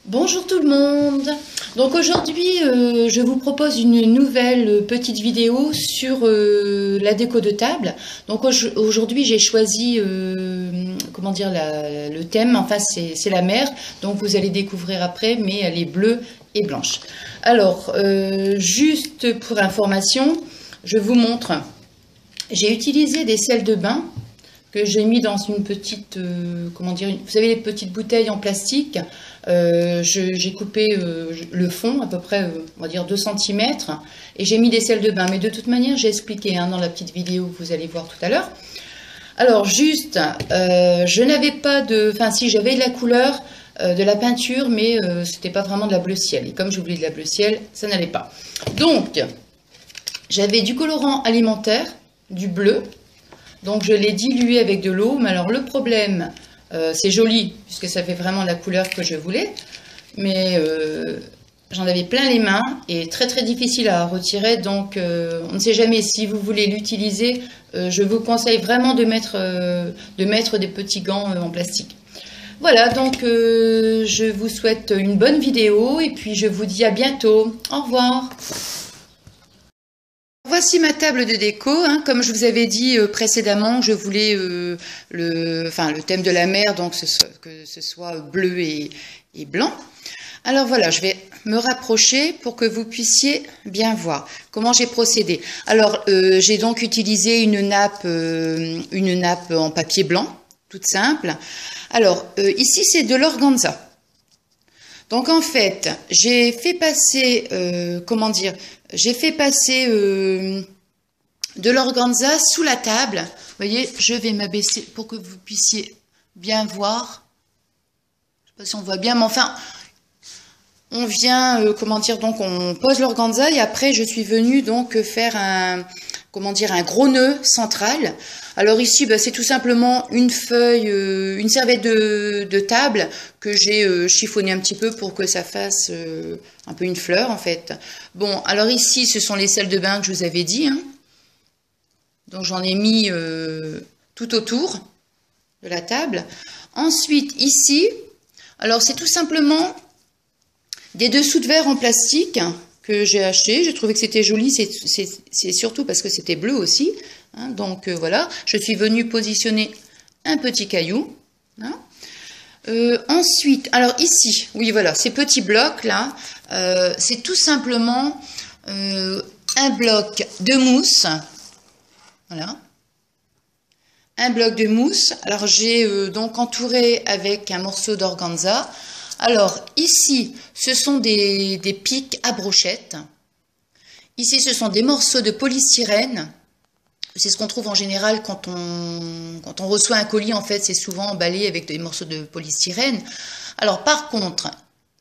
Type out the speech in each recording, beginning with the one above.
Bonjour tout le monde. Donc aujourd'hui, je vous propose une nouvelle petite vidéo sur la déco de table. Donc aujourd'hui, j'ai choisi comment dire le thème. Enfin, c'est la mer. Donc vous allez découvrir après, mais elle est bleue et blanche. Alors, juste pour information, je vous montre. J'ai utilisé des sels de bain que j'ai mis dans une petite, comment dire, vous savez les petites bouteilles en plastique. J'ai coupé le fond à peu près, on va dire 2 cm, et j'ai mis des sels de bain. Mais de toute manière, j'ai expliqué dans la petite vidéo que vous allez voir tout à l'heure. Alors juste, je n'avais pas de, enfin si j'avais de la couleur, de la peinture, mais c'était pas vraiment de la bleu ciel. Et comme j'ai oublié de la bleu ciel, ça n'allait pas. Donc, j'avais du colorant alimentaire, du bleu. Donc je l'ai dilué avec de l'eau, mais alors le problème, c'est joli, puisque ça fait vraiment la couleur que je voulais, mais j'en avais plein les mains, et très très difficile à retirer, donc on ne sait jamais si vous voulez l'utiliser, je vous conseille vraiment de mettre des petits gants en plastique. Voilà, donc je vous souhaite une bonne vidéo, et puis je vous dis à bientôt, au revoir. Voici ma table de déco, comme je vous avais dit précédemment, je voulais le thème de la mer, donc que ce soit bleu et blanc. Alors voilà, je vais me rapprocher pour que vous puissiez bien voir comment j'ai procédé. Alors j'ai donc utilisé une nappe en papier blanc, toute simple. Alors ici c'est de l'organza. Donc en fait, j'ai fait passer, j'ai fait passer de l'organza sous la table. Vous voyez, je vais m'abaisser pour que vous puissiez bien voir. Je ne sais pas si on voit bien, mais enfin, on vient, donc on pose l'organza et après je suis venue donc faire un gros nœud central. Alors ici, c'est tout simplement une feuille, une serviette de table que j'ai chiffonné un petit peu pour que ça fasse un peu une fleur en fait. Bon, alors ici, ce sont les sels de bain que je vous avais dit. Donc j'en ai mis tout autour de la table. Ensuite, ici, alors c'est tout simplement des dessous de verre en plastique que j'ai acheté. J'ai trouvé que c'était joli, c'est surtout parce que c'était bleu aussi. Donc voilà, je suis venue positionner un petit caillou. Ensuite, alors ici, oui voilà, ces petits blocs là, c'est tout simplement un bloc de mousse. Voilà. Un bloc de mousse. Alors j'ai donc entouré avec un morceau d'organza. Alors ici, ce sont des pics à brochettes. Ici, ce sont des morceaux de polystyrène. C'est ce qu'on trouve en général quand on reçoit un colis, en fait, c'est souvent emballé avec des morceaux de polystyrène. Alors par contre,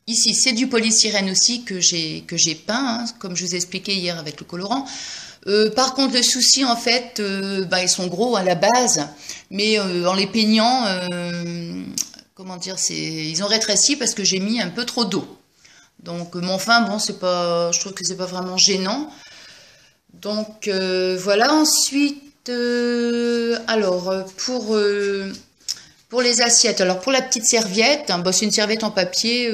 ici, c'est du polystyrène aussi que j'ai peint, comme je vous ai expliqué hier avec le colorant. Par contre, le souci, en fait, ils sont gros à la base, mais en les peignant, comment dire, ils ont rétréci parce que j'ai mis un peu trop d'eau. Donc, mais enfin, bon, je trouve que c'est pas vraiment gênant. Donc, voilà. Ensuite, alors, pour les assiettes, alors pour la petite serviette, c'est une serviette en papier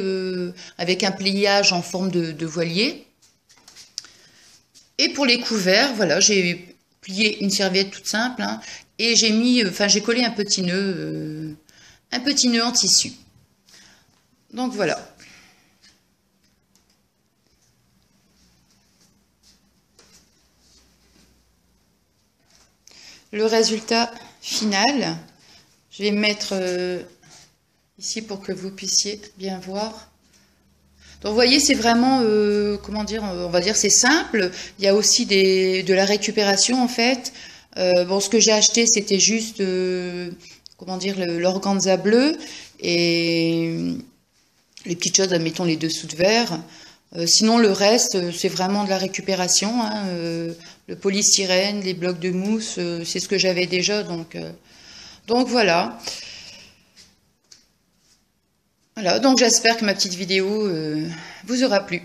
avec un pliage en forme de voilier. Et pour les couverts, voilà, j'ai plié une serviette toute simple et j'ai mis, j'ai collé un petit nœud en tissu. Donc voilà. Le résultat final, je vais mettre ici pour que vous puissiez bien voir. Donc vous voyez, c'est vraiment, on va dire c'est simple. Il y a aussi de la récupération en fait. Ce que j'ai acheté, c'était juste, l'organza bleu et les petites choses, admettons les dessous de verre. Sinon le reste, c'est vraiment de la récupération. Le polystyrène, les blocs de mousse, c'est ce que j'avais déjà. Donc voilà. Voilà, donc j'espère que ma petite vidéo vous aura plu.